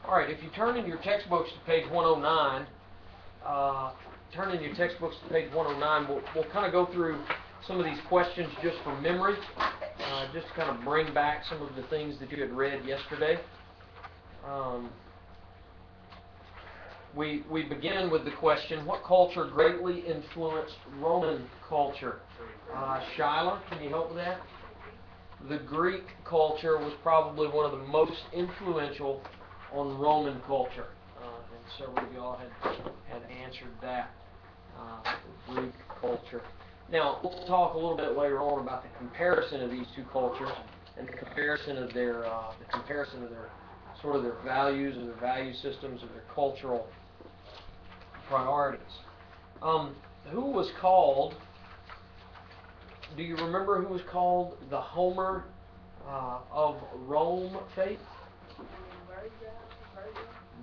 All right, if you turn in your textbooks to page 109, we'll kind of go through some of these questions just from memory, just to kind of bring back some of the things that you had read yesterday. We begin with the question, what culture greatly influenced Roman culture? Shyla, can you help with that? The Greek culture was probably one of the most influential on Roman culture, and several of y'all had answered that, the Greek culture. Now, we'll talk a little bit later on about the comparison of these two cultures and the comparison of their sort of their values and their value systems and their cultural priorities. Who was called? Do you remember who was called the Homer of Rome, Faith?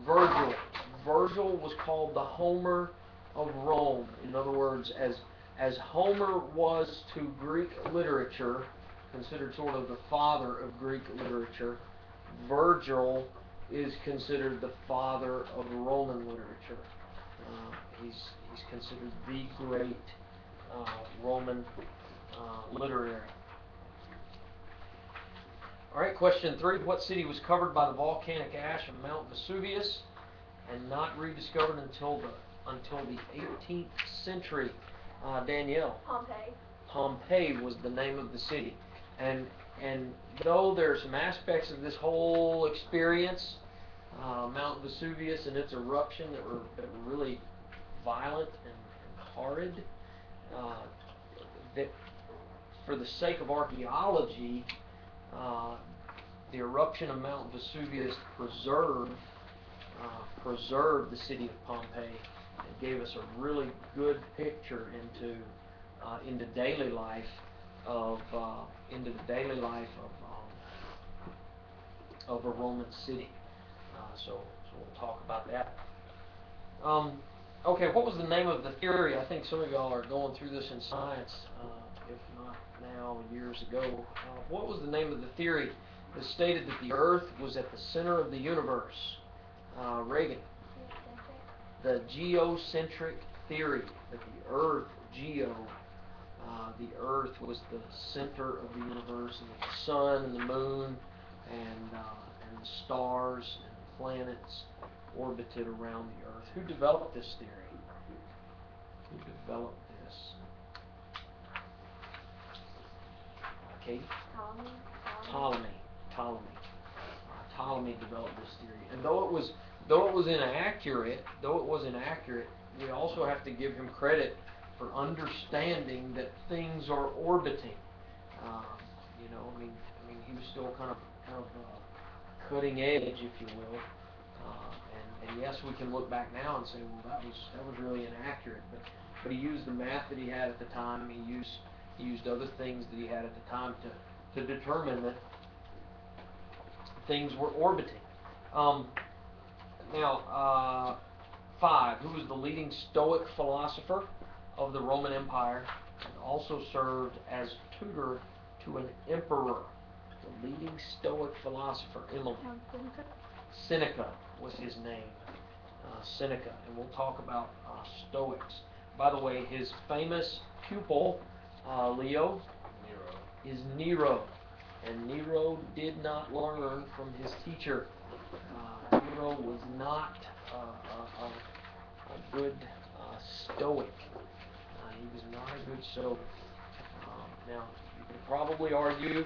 Virgil. Virgil was called the Homer of Rome. In other words, as Homer was to Greek literature, considered sort of the father of Greek literature, Virgil is considered the father of Roman literature. He's considered the great Roman literary. All right, question 3. What city was covered by the volcanic ash of Mount Vesuvius and not rediscovered until the 18th century? Danielle. Pompeii. Pompeii was the name of the city. And though there are some aspects of this whole experience, Mount Vesuvius and its eruption that were really violent and horrid, that for the sake of archaeology, the eruption of Mount Vesuvius preserved the city of Pompeii and gave us a really good picture into daily life of a Roman city. So we'll talk about that. Okay, what was the name of the theory? I think some of y'all are going through this in science, if not now, years ago. What was the name of the theory that stated that the Earth was at the center of the universe? Reagan. The geocentric theory, that the Earth, the Earth was the center of the universe, and that the sun and the moon and the stars and the planets orbited around the Earth. Who developed this theory? Who developed this? Katie? Ptolemy developed this theory, and though it was inaccurate, we also have to give him credit for understanding that things are orbiting. He was still kind of cutting edge, if you will. And yes, we can look back now and say, well, that was really inaccurate. But he used the math that he had at the time. He used other things that he had at the time to determine that things were orbiting. Now, 5. Who was the leading Stoic philosopher of the Roman Empire and also served as tutor to an emperor? The leading Stoic philosopher, Emily. Seneca was his name. Seneca, and we'll talk about Stoics. By the way, his famous pupil, Leo, is Nero. And Nero did not learn from his teacher. Nero was not a good Stoic. He was not a good Stoic. Now, you could probably argue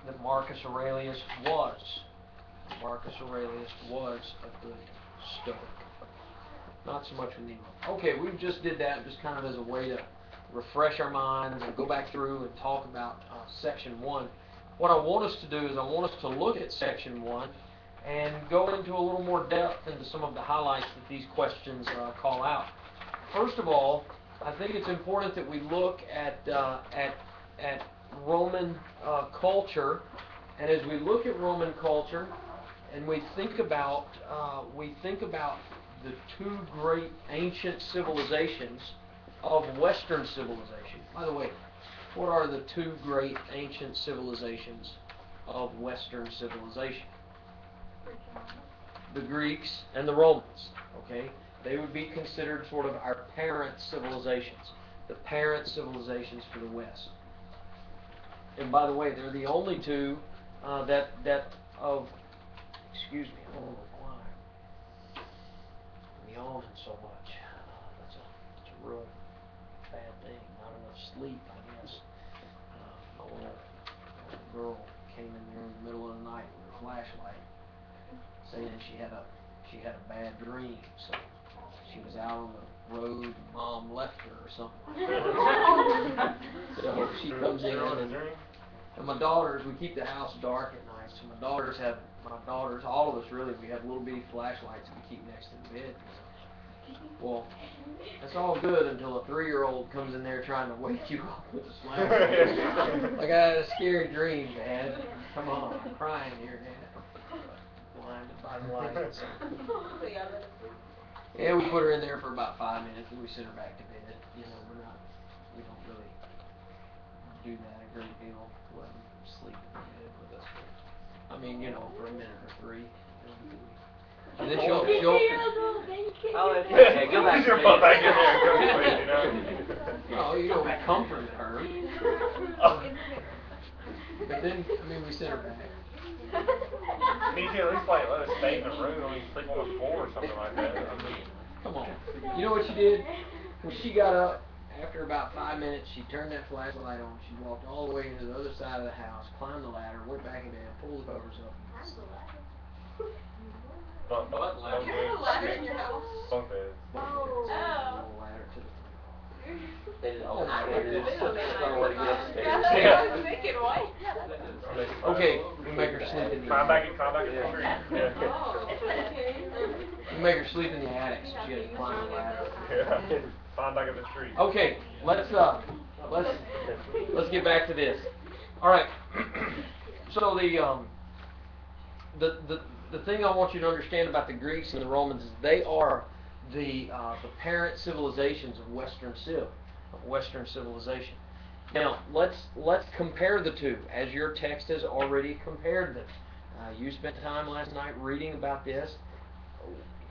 that Marcus Aurelius was a good Stoic. Not so much with Nero. Okay, we just did that just kind of as a way to refresh our minds and go back through and talk about section 1. What I want us to do is I want us to look at section 1 and go into a little more depth into some of the highlights that these questions call out. First of all, I think it's important that we look at Roman culture, and as we look at Roman culture and we think about the two great ancient civilizations of Western civilization. By the way, what are the two great ancient civilizations of Western civilization? the Greeks and the Romans. Okay, they would be considered sort of our parent civilizations, the parent civilizations for the West. And by the way, they're the only two that of. Excuse me, I don't know why I'm yawning so much. That's a real bad thing. Not enough sleep, I guess. My little girl came in there in the middle of the night with a flashlight, saying she had a bad dream. So she was out on the road and Mom left her or something. So she comes in and my daughters, we keep the house dark at night. So my daughters, all of us really, we have little bitty flashlights we keep next to the bed. Well, that's all good until a 3-year-old comes in there trying to wake you up with a flashlight. Like, I had a scary dream, Dad. Come on, I'm crying here, Dad. Blinded by the lights. Yeah, we put her in there for about 5 minutes and we sent her back to bed. You know, we don't really do that a great deal. Let them sleep in bed with us. I mean, you know, for a minute or 3. And then she'll okay, go back. Put back in there and go to sleep, you know. No, you don't comfort her. But then, I mean, we sent her back. You can at least like let us stay in the room and we sleep on the floor or something like that. Come on. You know what she did? When she got up, after about 5 minutes, she turned that flashlight on. She walked all the way into the other side of the house, climbed the ladder, went back in bed, pulled the covers up. What ladder? You have a ladder in your house? Bunk beds. Oh. Ladder to the They didn't Oh, know my they goodness. didn't know where to get upstairs. I was thinking, what? Okay, we make her sleep in the Climb back attic. in the tree. Yeah. Oh, okay. We make her sleep in the attic so she had to climb the ladder. Yeah. Climb back in the tree. Okay, let's get back to this. All right. So the thing I want you to understand about the Greeks and the Romans is they are the parent civilizations of Western civilization. Now let's compare the two, as your text has already compared them. You spent time last night reading about this.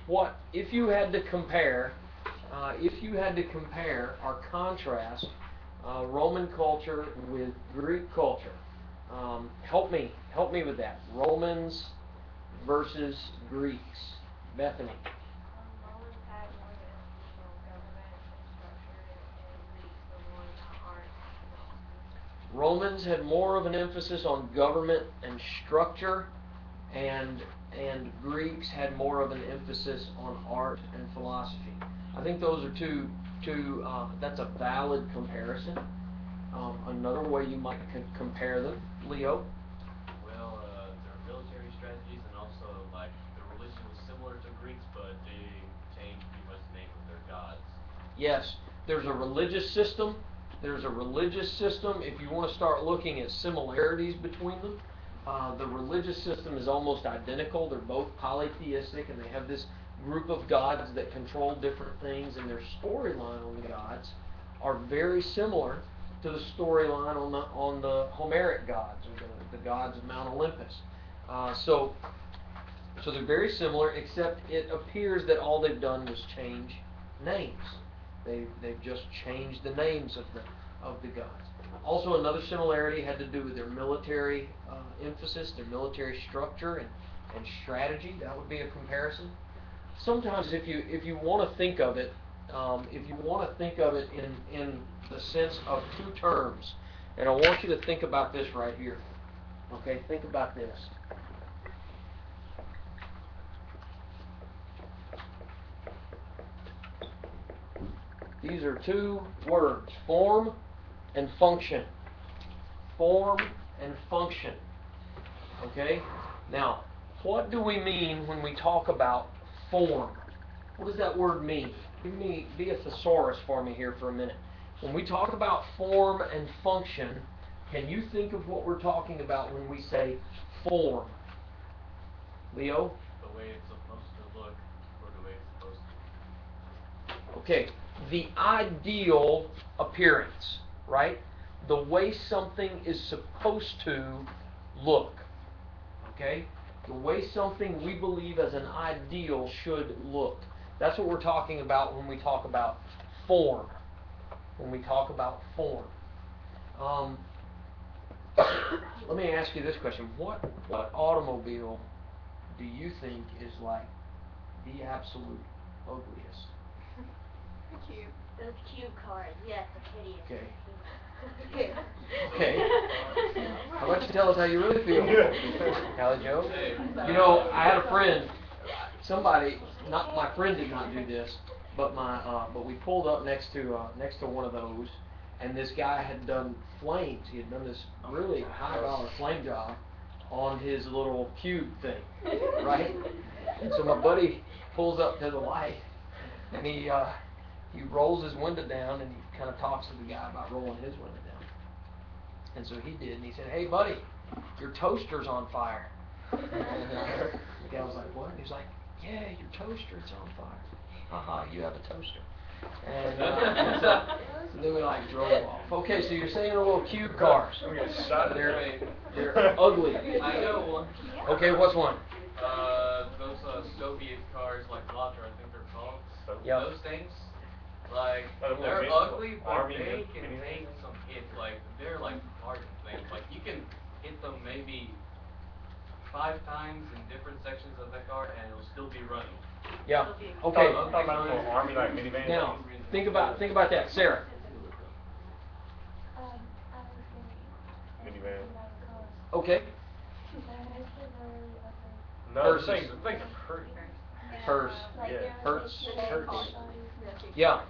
What if you had to compare? Or contrast Roman culture with Greek culture? Help me with that. Romans versus Greeks. Bethany. Romans had more of an emphasis on government and structure, and Greeks were more about art and philosophy. Romans had more of an emphasis on government and structure, and Greeks had more of an emphasis on art and philosophy. I think those are two. That's a valid comparison. Another way you might compare them, Leo. Well, their military strategies and also like their religion was similar to Greeks, but they changed pretty much the name of their gods. Yes, there's a religious system. If you want to start looking at similarities between them, the religious system is almost identical. They're both polytheistic, and they have this group of gods that control different things, and their storyline on the gods are very similar to the storyline on the Homeric gods, or the gods of Mount Olympus. So they're very similar, except it appears that all they've done was change names. They've just changed the names of the gods. Also, another similarity had to do with their military emphasis, their military structure and strategy. That would be a comparison. Sometimes, if you want to think of it, in the sense of two terms, and I want you to think about this right here. Okay, think about this. These are two words: form and function. Form and function. Okay? Now, what do we mean when we talk about form? What does that word mean? Be a thesaurus for me here for a minute. When we talk about form and function, can you think of what we're talking about when we say form? Leo? The way it's supposed to look, or the way it's supposed to. Okay, the ideal appearance, right? The way something is supposed to look. Okay? The way something we believe as an ideal should look. That's what we're talking about when we talk about form. When we talk about form. Let me ask you this question. What automobile do you think is like the absolute ugliest? Cute. Those cute cars, yes, the hideous. Okay. Okay. Okay. How about you tell us how you really feel? Hallie Joe? Hey. You know, I had a friend, somebody, not my friend did not do this, but but we pulled up next to one of those, and this guy had done flames. He had done this really high dollar flame job on his little cube thing, right? And so my buddy pulls up to the light, and he rolls his window down, and he kind of talks to the guy about rolling his window down. And so he did, and he said, "Hey, buddy, your toaster's on fire." And the guy was like, "What?" And he was like, "Yeah, your toaster, it's on fire." "Haha, you have a toaster." And so then we like drove off. Okay, so you're saying the little cube cars. We get shot in the They're ugly. I know one. Okay, what's one? Those Soviet cars, like Vlatra, I think they're called. Yeah. Those things, like, Oh, they're big ugly, but army they can minivans. take some hits. Like, they're like hardened things. Like, you can hit them maybe 5 times in different sections of that car, and it'll still be running. Yeah. I'm Okay. talking about little army like minivan. Now, think about that, Sarah. I was thinking, Minivan. about cars. Okay. They're mostly really ugly. No, Hearses. the things are pretty. Hers. Like, Yeah. they're Hertz. like Hertz. bodies. Yeah.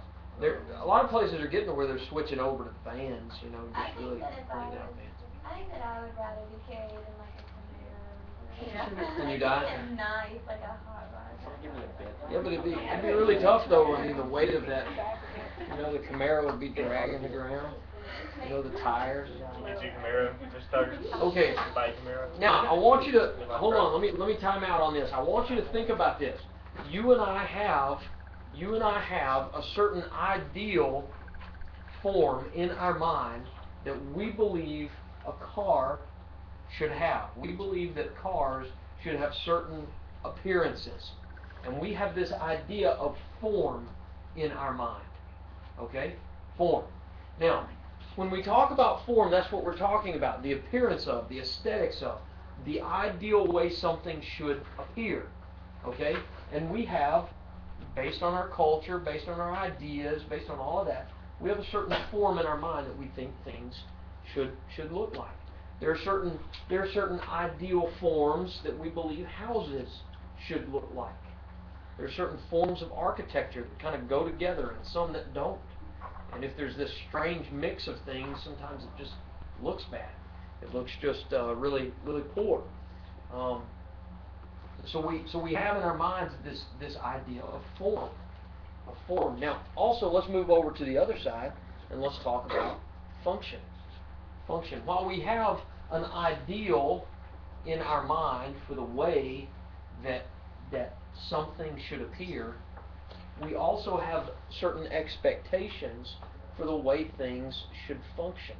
There, a lot of places are getting to where they're switching over to vans, you know, I just think really that if I cleaned out was, vans. I think that I would rather be carried in like a Camaro. Can you die? And nice, like a hot rod. Give me a bit. Yeah, but it'd be really tough though. I mean, the weight of that, you know, the Camaro would be dragging the ground. You know, the tires. Get you Camaro, just tires. Okay. Buy Camaro. Now, I want you to hold on. Let me time out on this. I want you to think about this. You and I have a certain ideal form in our mind that we believe a car should have. We believe that cars should have certain appearances. And we have this idea of form in our mind. Okay? Form. Now, when we talk about form, that's what we're talking about. The appearance of, the aesthetics of, the ideal way something should appear. Okay? And we have, based on our culture, based on our ideas, based on all of that, we have a certain form in our mind that we think things should look like. There are certain ideal forms that we believe houses should look like. There are certain forms of architecture that kind of go together and some that don't. And if there's this strange mix of things, sometimes it just looks bad. It looks just really poor. So we have in our minds this idea of form. Now, also, let's move over to the other side and let's talk about function. Function. While we have an ideal in our mind for the way that something should appear, we also have certain expectations for the way things should function.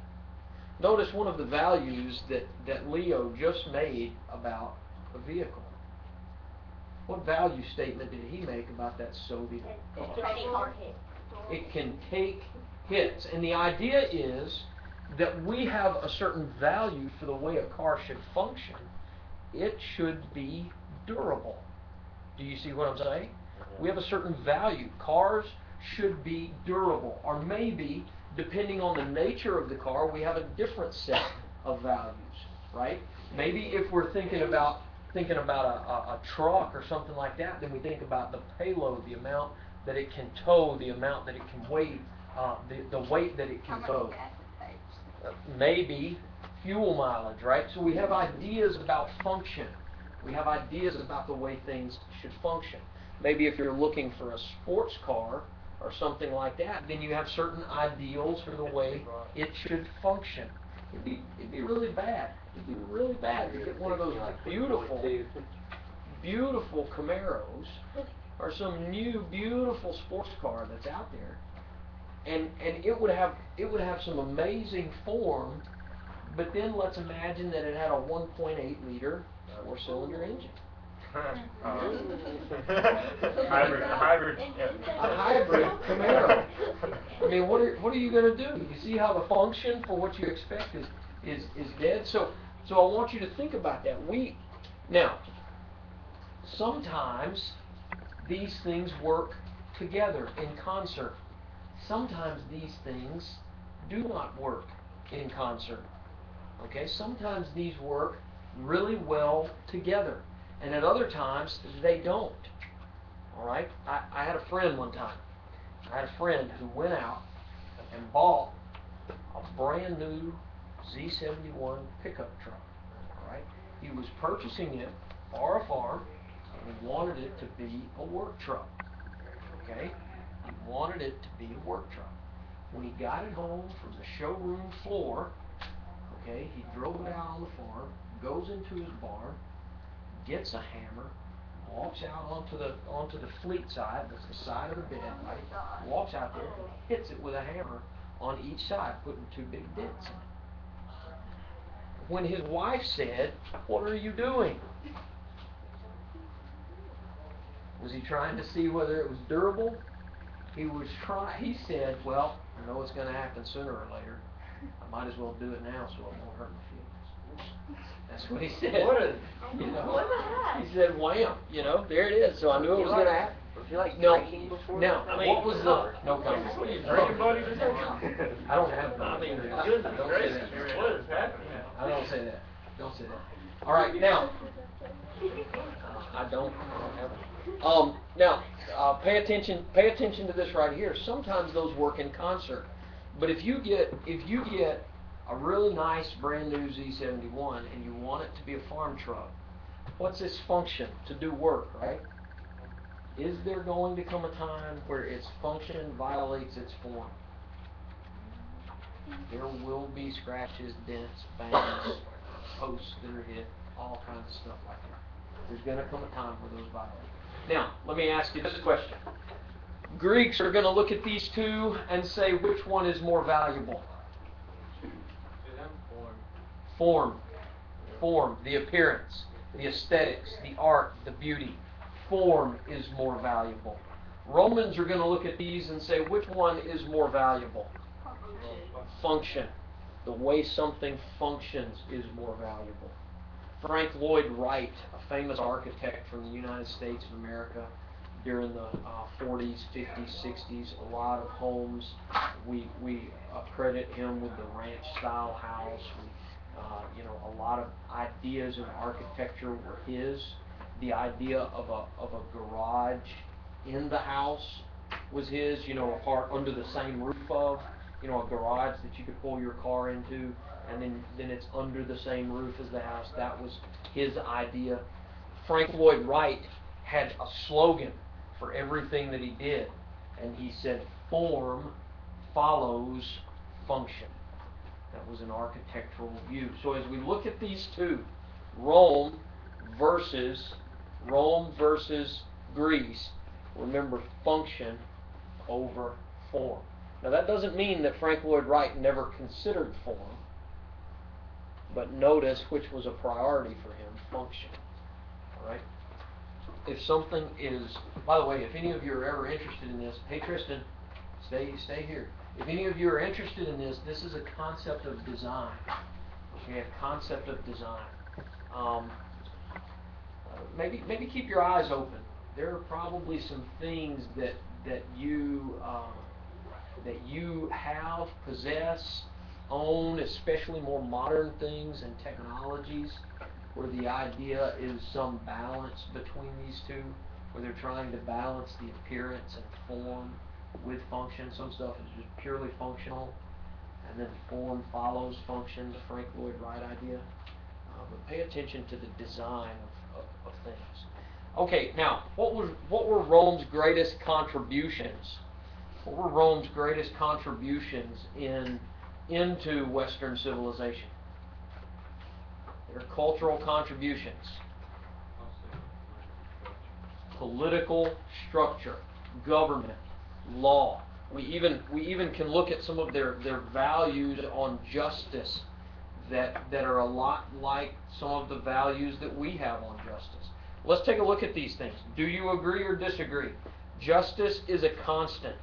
Notice one of the values that Leo just made about a vehicle. What value statement did he make about that Soviet car? It can take hits. And the idea is that we have a certain value for the way a car should function. It should be durable. Do you see what I'm saying? We have a certain value. Cars should be durable. Or maybe, depending on the nature of the car, we have a different set of values, right? Maybe if we're thinking about a truck or something like that, then we think about the payload, the amount that it can tow, the amount that it can weigh, the weight that it can tow. Maybe fuel mileage, right? So we have ideas about function. We have ideas about the way things should function. Maybe if you're looking for a sports car or something like that, then you have certain ideals for the way it should function. It'd be really bad. It'd be really bad to get one of those beautiful Camaros or some new beautiful sports car that's out there, and it would have some amazing form, but then let's imagine that it had a 1.8 liter 4-cylinder engine. Hybrid. A hybrid Camaro. I mean, what are you going to do? You see how the function for what you expect is dead. So I want you to think about that. Now, sometimes these things work together in concert. Sometimes these things do not work in concert. Okay, sometimes these work really well together, and at other times they don't. All right, I had a friend one time. I had a friend who went out and bought a brand new Z71 pickup truck. All right, he was purchasing it for a farm, and he wanted it to be a work truck. Okay, he wanted it to be a work truck. When he got it home from the showroom floor, okay, he drove it out on the farm, goes into his barn, gets a hammer, walks out onto the fleet side, that's the side of the bed, right? Walks out there and hits it with a hammer on each side, putting 2 big dents in it. When his wife said, "What are you doing?" Was he trying to see whether it was durable? He said, "Well, I know it's going to happen sooner or later. I might as well do it now so it won't hurt my feelings." That's what he said. What the heck? He said, "Wham! There it is." So I knew it was going to happen. Was you like No. drinking before? Now, what was the no comment? What are you drinking, buddy? I don't have. I mean, Don't goodness say gracious, that. what is happening? I don't say that. Don't say that. All right, now. I don't have it. Now, pay attention to this right here. Sometimes those work in concert. But if you get a really nice brand new Z71 and you want it to be a farm truck, what's its function? To do work, right? Is there going to come a time where its function violates its form? There will be scratches, dents, bangs, posts that are hit, all kinds of stuff like that. There's going to come a time where those violate. Now, let me ask you this question. Greeks are going to look at these two and say which one is more valuable. Form, the appearance, the aesthetics, the art, the beauty. Form is more valuable. Romans are going to look at these and say which one is more valuable. Function. The way something functions is more valuable. Frank Lloyd Wright, a famous architect from the United States of America during the 40s, 50s, 60s, a lot of homes, we credit him with the ranch-style house. A lot of ideas in architecture were his. The idea of a garage in the house was his, a part under the same roof of, a garage that you could pull your car into, and then it's under the same roof as the house. That was his idea. Frank Lloyd Wright had a slogan for everything that he did, and he said, "Form follows function." That was an architectural view. So as we look at these two, Rome versus Greece, remember function over form. Now that doesn't mean that Frank Lloyd Wright never considered form, but notice which was a priority for him, function. All right? If something is, by the way, if any of you are ever interested in this, hey Tristan, stay here. If any of you are interested in this is a concept of design. Okay, a concept of design. Maybe keep your eyes open. There are probably some things that you have, possess, own, especially more modern things and technologies, where the idea is some balance between these two, where they're trying to balance the appearance and form with function. Some stuff is just purely functional, and then form follows function, the Frank Lloyd Wright idea. But pay attention to the design of things. Okay, now, what were Rome's greatest contributions? What were Rome's greatest contributions into Western civilization? Their cultural contributions. Political structure, government, law. We even can look at some of their values on justice. that are a lot like some of the values that we have on justice. Let's take a look at these things. Do you agree or disagree? Justice is a constant,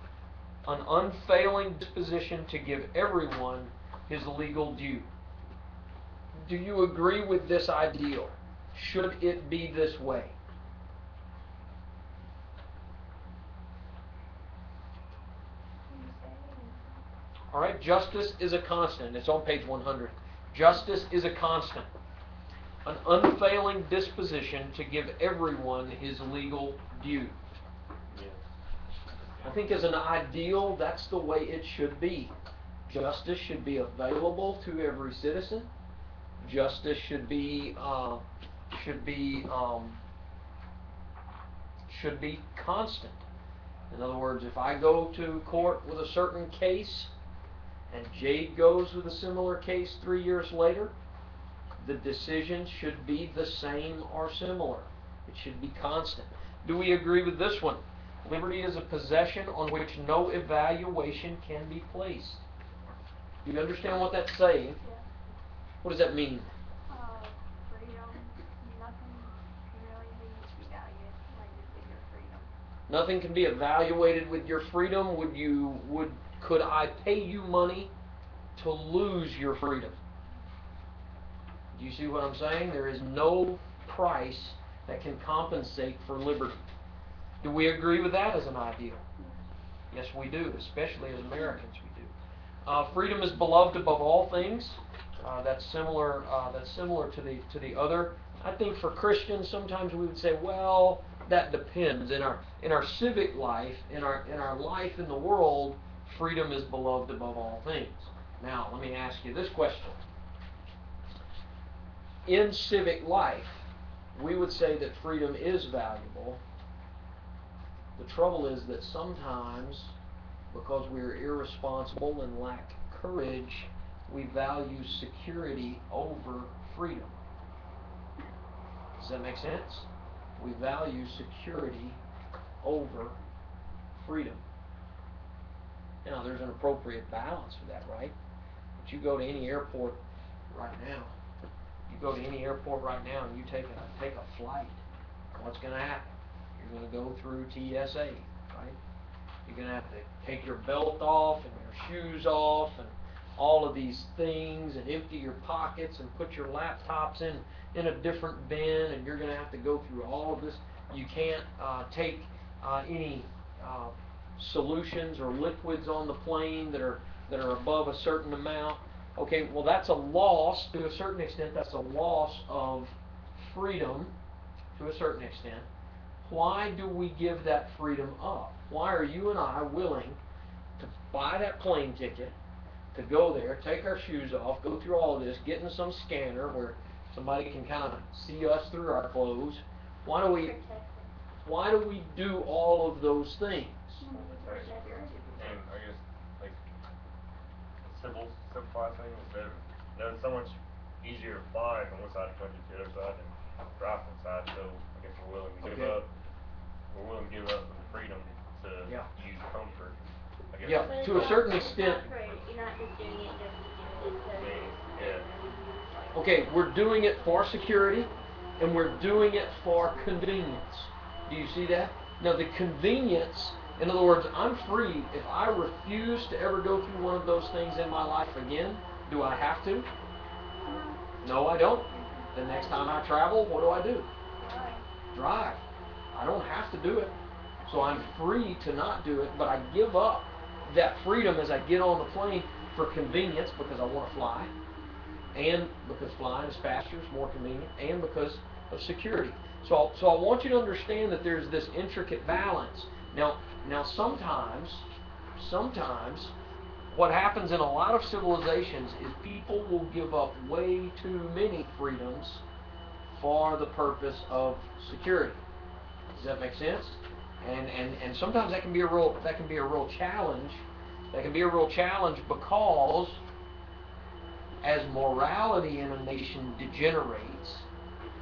an unfailing disposition to give everyone his legal due. Do you agree with this ideal? Should it be this way? All right, justice is a constant. It's on page 100. Justice is a constant, an unfailing disposition to give everyone his legal due. I think as an ideal, that's the way it should be. Justice should be available to every citizen. Justice should be constant. In other words, if I go to court with a certain case, and Jade goes with a similar case 3 years later, the decision should be the same or similar. It should be constant. Do we agree with this one? Liberty is a possession on which no evaluation can be placed. Do you understand what that's saying? Yeah. What does that mean? Freedom. Nothing can really be evaluated with your freedom. Nothing can be evaluated with your freedom. Could I pay you money to lose your freedom? Do you see what I'm saying? There is no price that can compensate for liberty. Do we agree with that as an ideal? Yes, we do, especially as Americans we do. Freedom is beloved above all things. That's similar to the other. I think for Christians, sometimes we would say, well, that depends. In our civic life, in our life in the world, freedom is beloved above all things. Now, let me ask you this question. In civic life, we would say that freedom is valuable. The trouble is that sometimes, because we are irresponsible and lack courage, we value security over freedom. Does that make sense? We value security over freedom. Now, there's an appropriate balance for that, right? But you go to any airport right now. You go to any airport right now and you take a flight. What's going to happen? You're going to go through TSA, right? You're going to have to take your belt off and your shoes off and all of these things and empty your pockets and put your laptops in a different bin, and you're going to have to go through all of this. You can't take any solutions or liquids on the plane that are above a certain amount. Okay, well, that's a loss to a certain extent. That's a loss of freedom to a certain extent. Why do we give that freedom up? Why are you and I willing to buy that plane ticket, to go there, take our shoes off, go through all of this, get in some scanner where somebody can kind of see us through our clothes? Why do we do all of those things? And I guess, like, simplify things is better. It's so much easier to fly from one side of the country to the other side than drive from one side, so I guess we're willing to give up the freedom to use comfort. I guess. Yeah, to a certain extent. You're not just doing it just to do it because Okay, we're doing it for security, and we're doing it for convenience. Do you see that? Now, the convenience, in other words, I'm free. If I refuse to ever go through one of those things in my life again, do I have to? No, I don't. The next time I travel, what do? Drive. I don't have to do it. So I'm free to not do it, but I give up that freedom as I get on the plane for convenience because I want to fly, and because flying is faster, it's more convenient, and because of security. So I want you to understand that there's this intricate balance. Now sometimes what happens in a lot of civilizations is people will give up way too many freedoms for the purpose of security. Does that make sense? And sometimes that can be a real challenge. That can be a real challenge because as morality in a nation degenerates,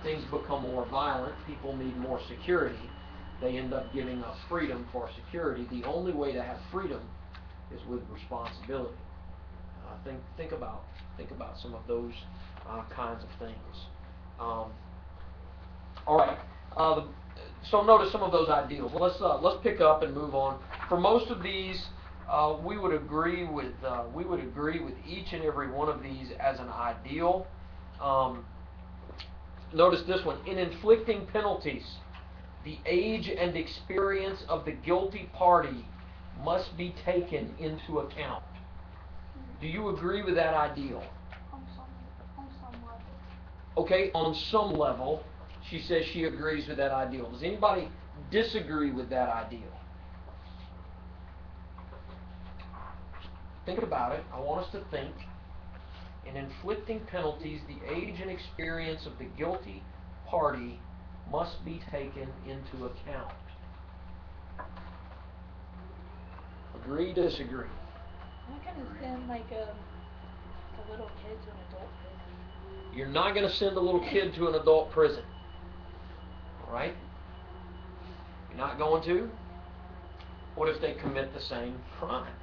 things become more violent, people need more security, they end up giving up freedom for security. The only way to have freedom is with responsibility. Think about some of those kinds of things. All right. So notice some of those ideals. Let's pick up and move on. For most of these, we would agree with each and every one of these as an ideal. Notice this one: in inflicting penalties, the age and experience of the guilty party must be taken into account. Do you agree with that ideal? On some level. Okay, on some level, she says she agrees with that ideal. Does anybody disagree with that ideal? Think about it. I want us to think. In inflicting penalties, the age and experience of the guilty party must be taken into account. Agree, disagree? I'm not gonna send like a little kid to an adult prison. You're not going to send a little kid to an adult prison. All right? You're not going to? What if they commit the same crime?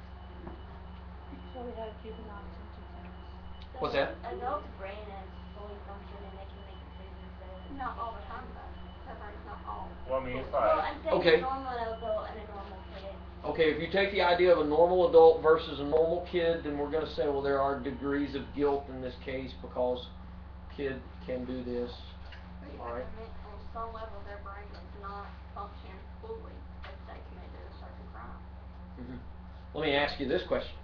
So we have juvenile detention centers. What's that? Adult's brain is fully functioning and they can make decisions that. Not all the time though. Their brain's not all. Well, I mean, it's Well, like, I'm saying Okay. a normal adult and a normal kid. Okay, if you take the idea of a normal adult versus a normal kid, then we're going to say, well, there are degrees of guilt in this case because kid can do this. All right? On some level, their brain is not functioning fully if they committed a certain crime. Mm-hmm. Let me ask you this question.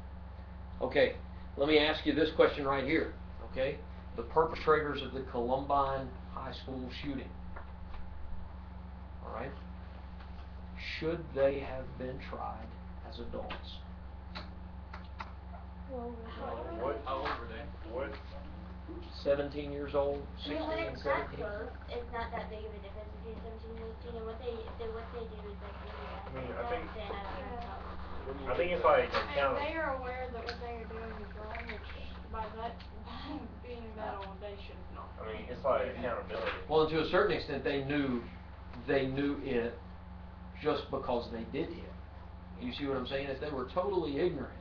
Okay, let me ask you this question right here. Okay, the perpetrators of the Columbine High School shooting. All right, should they have been tried as adults? Well, what, How old were they? what, 17 years old, I mean, 16, when it's that 17. close, it's not that big of a difference between 17 and 18, and what they do is like really bad. I mean, I Like think- that, then I don't have a problem. I think it's like And account. they are aware that what they are doing is wrong, which by that being that old, they should not. I mean, it's like accountability. Well, and to a certain extent, they knew it just because they did it. You see what I'm saying? If they were totally ignorant,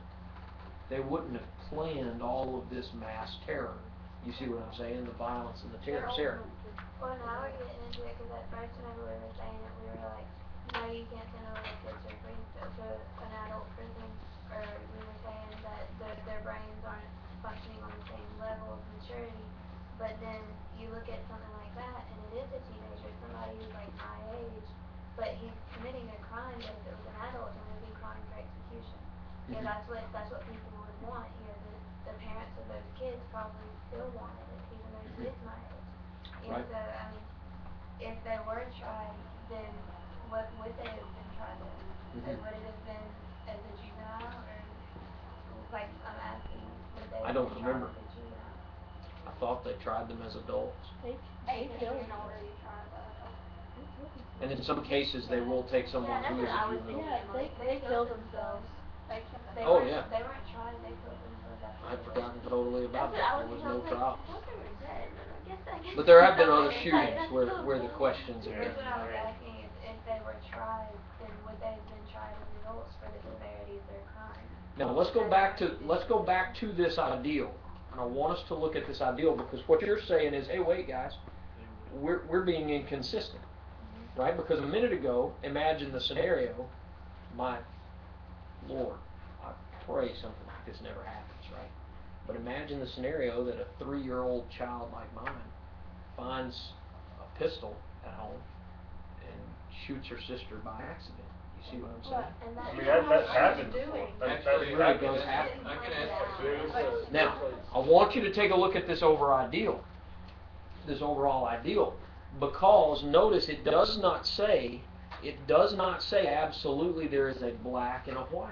they wouldn't have planned all of this mass terror. You see what I'm saying? The violence and the terror. Sarah. Well, now we're getting into it because at first whenever we were saying it, we were like, no, you can't send all the kids to an adult prison, or we were saying that their brains aren't functioning on the same level of maturity. But then you look at something like that, and it is a teenager, somebody who's like my age, but he's committing a crime. But if it was an adult, then it would be crime for execution. You know, that's what people would want. You know, the parents of those kids probably still wanted it, even though he is my age. You know, Right. so I mean, if they were tried, then what would they have been tried as? Would it have been as a juvenile, or like I'm asking, would they I have don't been tried remember. as a juvenile? I thought they tried them as adults. They 18 killed and older, you them. try that. And in some cases, they will take someone Yeah, who is that's a what I was juvenile. thinking. Yeah, they killed themselves. They Oh, weren't, yeah. They weren't tried. They killed themselves after. I'd forgotten totally about That's what I that. was There was thinking. no trial. I was like, I thought they were dead, and I guess. But there have been other Like, shootings that's where so the cool. questions have That's been. what I was asking is if they were tried, then would they have been tried as adults for the severity of their crime? Now let's go back to this ideal, and I want us to look at this ideal because what you're saying is, hey, wait, guys, we're being inconsistent, right? Because a minute ago, imagine the scenario. My Lord, I pray something like this never happens, right? But imagine the scenario that a 3-year-old child like mine finds a pistol at home and shoots her sister by accident. You see what I'm saying? And I that's mean, what that's I was happened doing. before. Actually, it really does happen. I can answer. Now, I want you to take a look at this overall ideal, because notice it does not say absolutely there is a black and a white.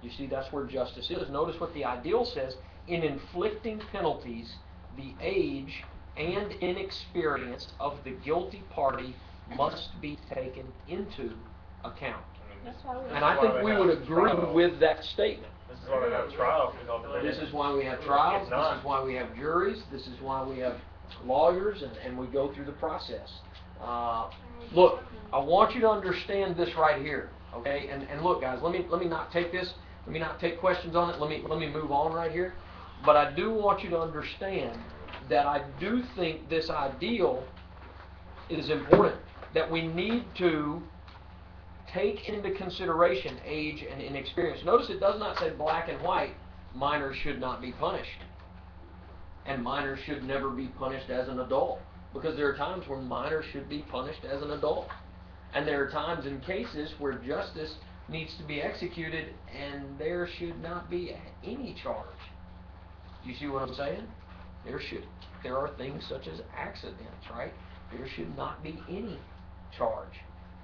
You see, that's where justice is. Notice what the ideal says: in inflicting penalties, the age and inexperience of the guilty party must be taken into account. That's why we And I think we would agree with that statement. This is why we have trials. This is why we have trials, this is why we have juries, this is why we have lawyers, and we go through the process. Look, I want you to understand this right here, okay? And look, guys, let me not take this let me not take questions on it. Let me move on right here. But I do want you to understand that I do think this ideal is important, that we need to take into consideration age and inexperience. Notice it does not say black and white, minors should not be punished. And minors should never be punished as an adult. Because there are times when minors should be punished as an adult. And there are times in cases where justice needs to be executed and there should not be any charge. Do you see what I'm saying? There are things such as accidents, right? There should not be any charge,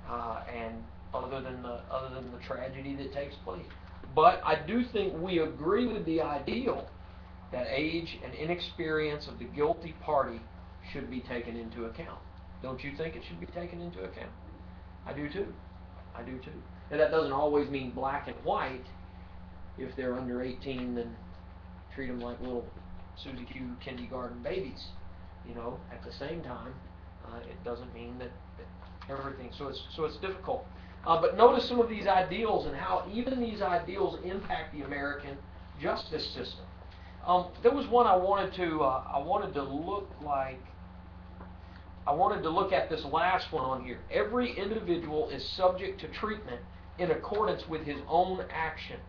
and other than the tragedy that takes place. But I do think we agree with the ideal that age and inexperience of the guilty party should be taken into account. Don't you think it should be taken into account? I do too. I do too. Now that doesn't always mean black and white. If they're under 18, then treat them like little Susie Q kindergarten babies. You know, at the same time, it doesn't mean that everything. So it's difficult. But notice some of these ideals and how even these ideals impact the American justice system. There was one I wanted to look at this last one on here. Every individual is subject to treatment in accordance with his own action,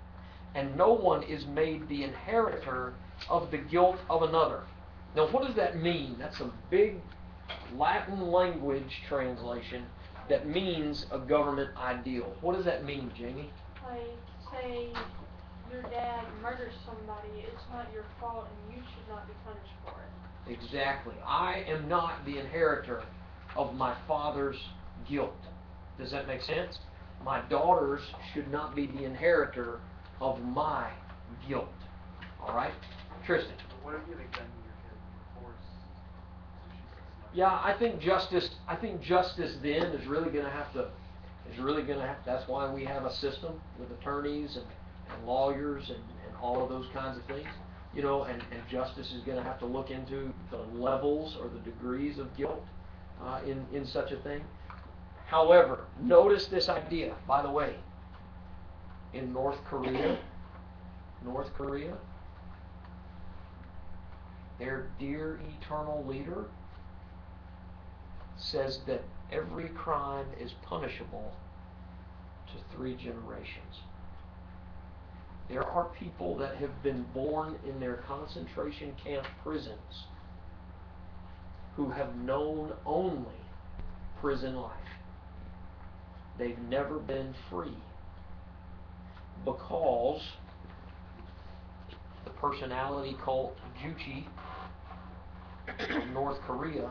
and no one is made the inheritor of the guilt of another. Now, what does that mean? That's a big Latin language translation that means a government ideal. What does that mean, Jamie? Like, say your dad murders somebody, it's not your fault and you should not be punished for it. Exactly. I am not the inheritor of my father's guilt. Does that make sense? My daughters should not be the inheritor of my guilt. All right? Tristan. What if you have a gun in your head and you're forced to shoot somebody? Yeah, I think justice then is really going to have to. That's why we have a system with attorneys and lawyers and all of those kinds of things. You know, and justice is going to have to look into the levels or the degrees of guilt in such a thing. However, notice this idea. By the way, in North Korea, their dear eternal leader says that every crime is punishable to 3 generations. There are people that have been born in their concentration camp prisons who have known only prison life. They've never been free because the personality cult Juche of North Korea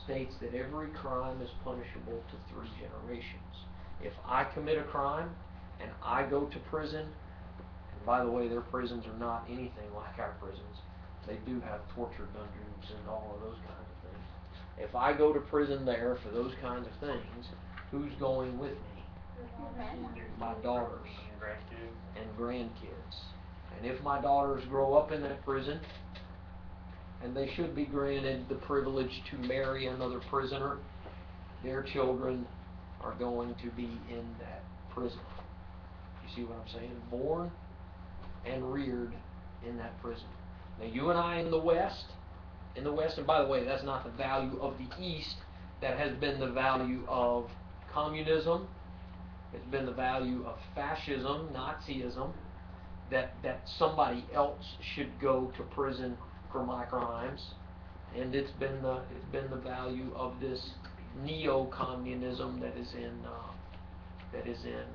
states that every crime is punishable to 3 generations. If I commit a crime and I go to prison, and by the way, their prisons are not anything like our prisons. They do have torture dungeons and all of those kinds of things. If I go to prison there for those kinds of things, who's going with me? My daughters and grandkids. And if my daughters grow up in that prison, and they should be granted the privilege to marry another prisoner, their children are going to be in that prison. You see what I'm saying? Born and reared in that prison. Now you and I in the West, and by the way, that's not the value of the East, that has been the value of communism, it's been the value of fascism, Nazism, that somebody else should go to prison for my crimes, and it's been the value of this neo-communism that is in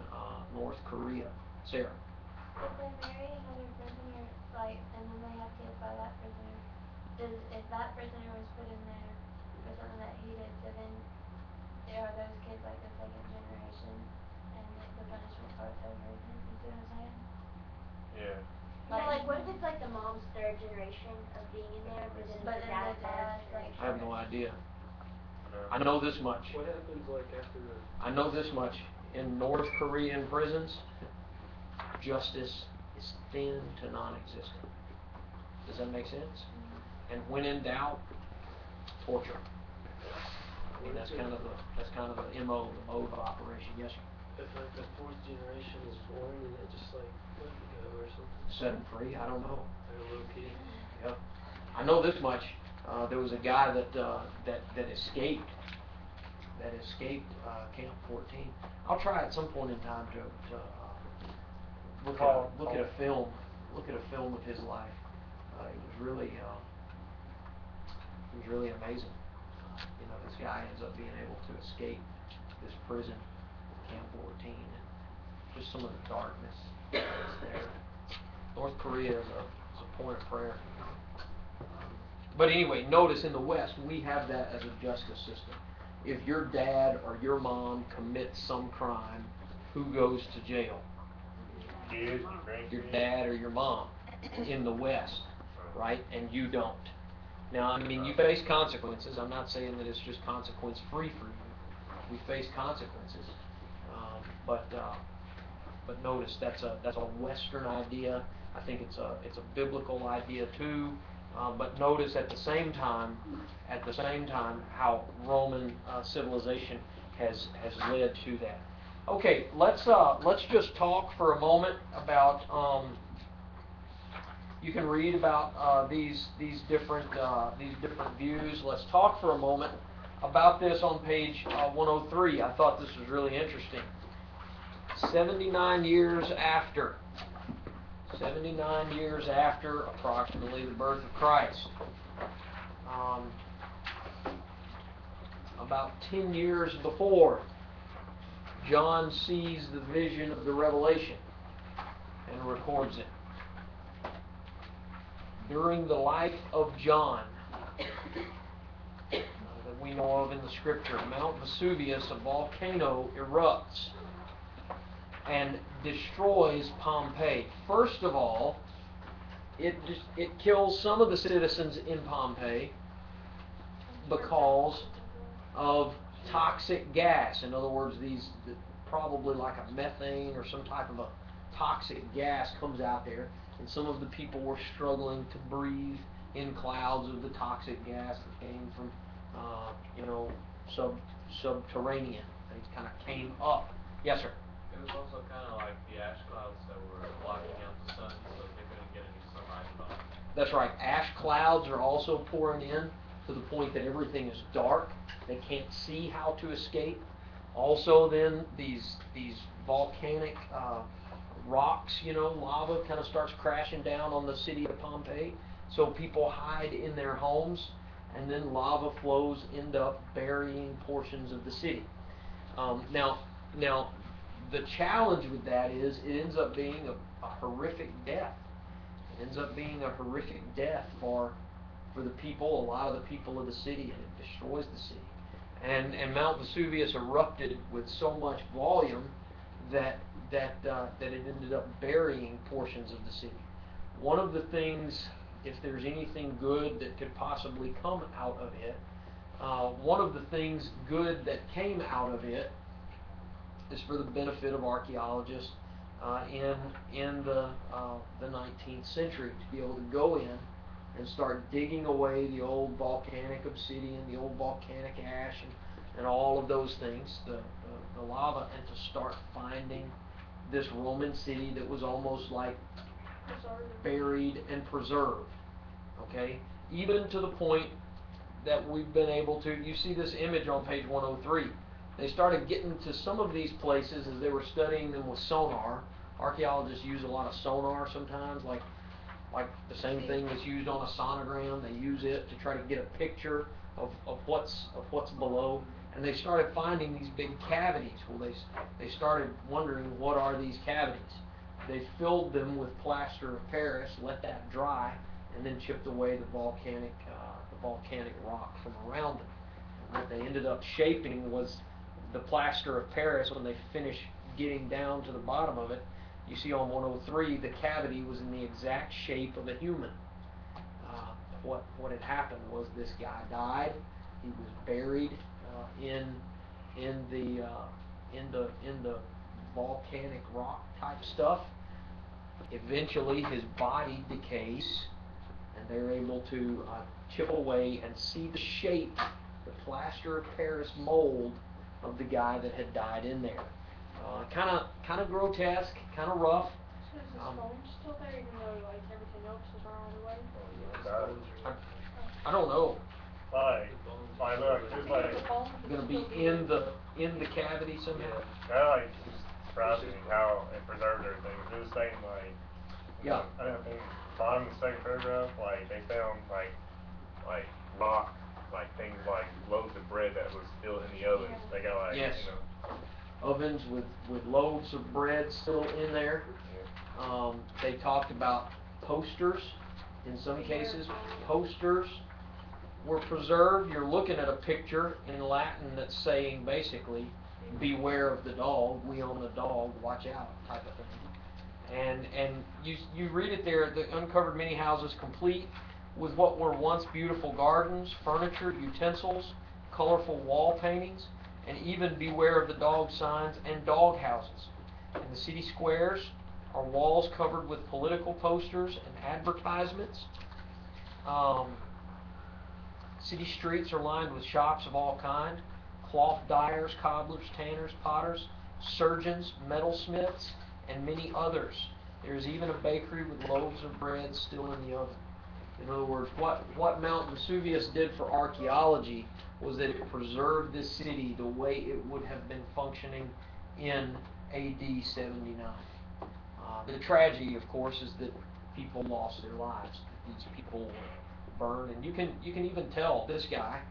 North Korea. Sarah. If they marry another prisoner, like, and then they have kids by that prisoner, if that prisoner was put in there for something that he did, so then are those kids like the second generation, and the punishment starts over again? You see what I'm saying? Yeah. Like what if it's like the mom's 3rd generation of being in there, but then But the then dad's the dad's like. I have no idea. No. I know this much. What happens like after the... I know this much. In North Korean prisons, justice is thin to non-existent. Does that make sense? And when in doubt, torture. I mean, that's kind of the MO, the mode of operation. Yes, sir. if like the fourth generation is born and they just like let him go or something? Set him free? I don't know. Like a little kid? Yep. I know this much. There was a guy that escaped. That escaped Camp 14. I'll try at some point in time to look at a film. Look at a film of his life. It was really amazing. This guy ends up being able to escape this prison, Camp 14, and just some of the darkness that's there. North Korea is a point of prayer. But anyway, notice in the West, we have that as a justice system. If your dad or your mom commits some crime, who goes to jail? Kids, Your grandkids. dad or your mom in the West, right? And you don't. Now, I mean, you face consequences. I'm not saying that it's just consequence-free for you. We face consequences. But notice that's a Western idea. I think it's a biblical idea too. But notice at the same time, how Roman civilization has led to that. Okay, let's just talk for a moment about. You can read about these different views. Let's talk for a moment about this on page 103. I thought this was really interesting. 79 years after approximately the birth of Christ, about 10 years before, John sees the vision of the Revelation and records it. During the life of John, that we know of in the Scripture, Mount Vesuvius, a volcano, erupts and destroys Pompeii. First of all, it kills some of the citizens in Pompeii because of toxic gas. In other words, probably like a methane or some type of a toxic gas comes out there, and some of the people were struggling to breathe in clouds of the toxic gas that came from, subterranean. They kind of came up. Yes, sir. It was also kind of like the ash clouds that were blocking out the sun, so they couldn't get any sunlight at all. That's right. Ash clouds are also pouring in to the point that everything is dark. They can't see how to escape. Also, then these volcanic rocks, lava kind of starts crashing down on the city of Pompeii. So people hide in their homes, and then lava flows end up burying portions of the city. Now, the challenge with that is it ends up being a horrific death. It ends up being a horrific death for the people, a lot of the people of the city, and it destroys the city. And Mount Vesuvius erupted with so much volume that it ended up burying portions of the city. One of the things, if there's anything good that could possibly come out of it, one of the things good that came out of it is for the benefit of archaeologists in the 19th century to be able to go in and start digging away the old volcanic obsidian, the old volcanic ash, and all of those things, the lava, and to start finding this Roman city that was almost like buried and preserved. Okay? Even to the point that we've been able to, you see this image on page 103. They started getting to some of these places as they were studying them with sonar. Archaeologists use a lot of sonar sometimes, like the same thing that's used on a sonogram. They use it to try to get a picture of what's below. And they started finding these big cavities. Well, they started wondering, what are these cavities? They filled them with plaster of Paris, let that dry, and then chipped away the volcanic rock from around them. And what they ended up shaping was the plaster of Paris. When they finished getting down to the bottom of it, you see on 103, the cavity was in the exact shape of a human. What had happened was this guy died. He was buried in the volcanic rock type stuff. Eventually, his body decays, and they're able to chip away and see the shape, the plaster of Paris mold of the guy that had died in there. Kind of grotesque, kind of rough. So is the stone still there even though like everything else is rotted away? I don't know. Like, look, there's like, The bones would Gonna be still in the cavity somehow. that like just surprised me how it preserved everything. It was saying like, Yeah. I don't think bottom of the second paragraph, like they found like rock, like things like loaves of bread that was still in the ovens. Yeah. They got like, Yes. you know. Ovens with loaves of bread still in there. They talked about posters. In some cases, posters were preserved. You're looking at a picture in Latin that's saying basically, beware of the dog, we own the dog, watch out, type of thing. And you read it there, the uncovered many houses complete with what were once beautiful gardens, furniture, utensils, colorful wall paintings, and even beware of the dog signs and dog houses. In the city squares are walls covered with political posters and advertisements. City streets are lined with shops of all kind, cloth dyers, cobblers, tanners, potters, surgeons, metalsmiths, and many others. There is even a bakery with loaves of bread still in the oven. In other words, what Mount Vesuvius did for archaeology was that it preserved this city the way it would have been functioning in AD 79. The tragedy, of course, is that people lost their lives. These people were burned, and you can even tell this guy,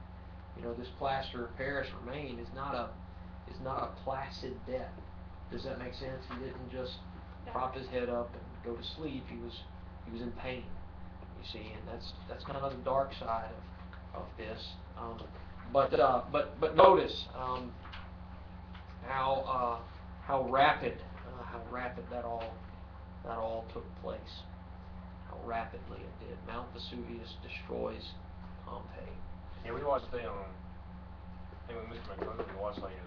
this plaster of Paris remain is not a placid death. Does that make sense? He didn't just prop his head up and go to sleep. He was in pain. You see, and that's kind of the dark side of this. But notice how rapid that all took place. How rapidly it did. Mount Vesuvius destroys Pompeii. Yeah, we watched I think with Mr. McCook, we watched like